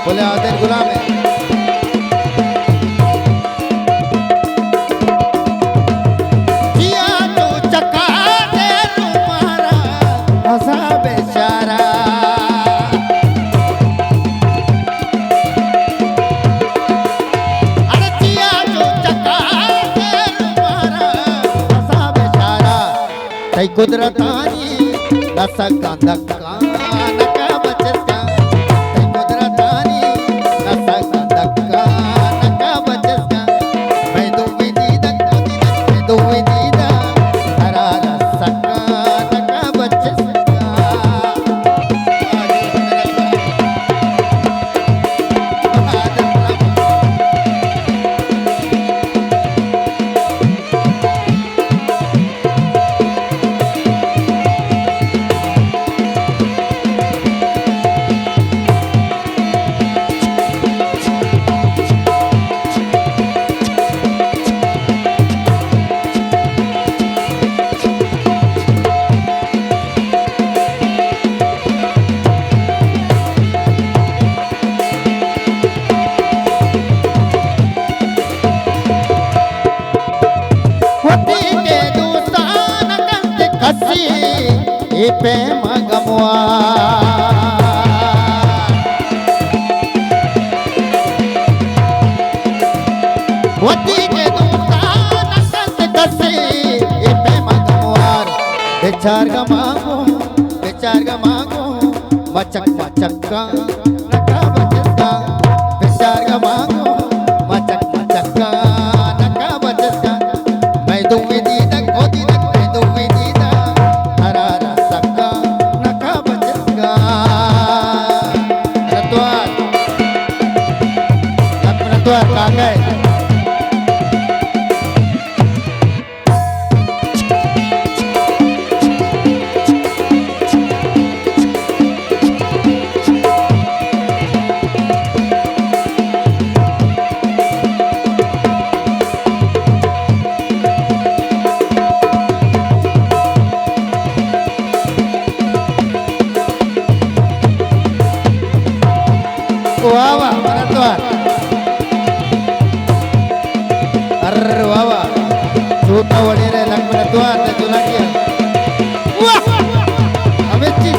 बोले आदिल गुलाम है। बेचारा अरे जिया जो चका बेचारा तई कुदरतानी दसा धक्का नका बचस्का तई कुदरतानी दसा धक्का नका बचस्का मैं दो विदीदा मैं दो विदीदा हरा रसका नका बचस्का पे मगमुआ वती के दुकान संत कसे पे मगमुआर बेचार गमागो मचक मचक्का नका बचस्का बेचार गमागो मचक मचक्का नका बचस्का मैं दूंगी दीदक ओ दीदक मैं दूंगी दीदा हरा वाह वाह मरतवार अरे वाह वाह सूता वड़ी रे लग मरतवार ने चुना किया वाह अबे जी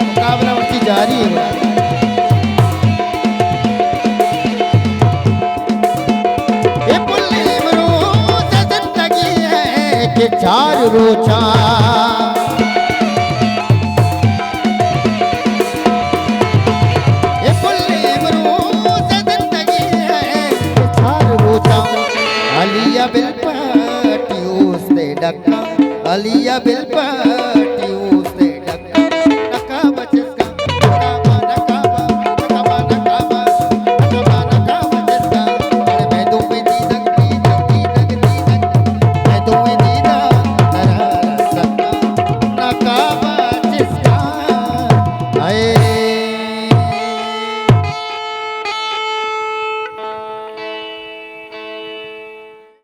मुकाबला उनकी जारी है ये पुल्ली मरूद जिंदगी है कि चार रोचा अलिया बिल पर ट्यूसडे डक्का अलिया बिल पर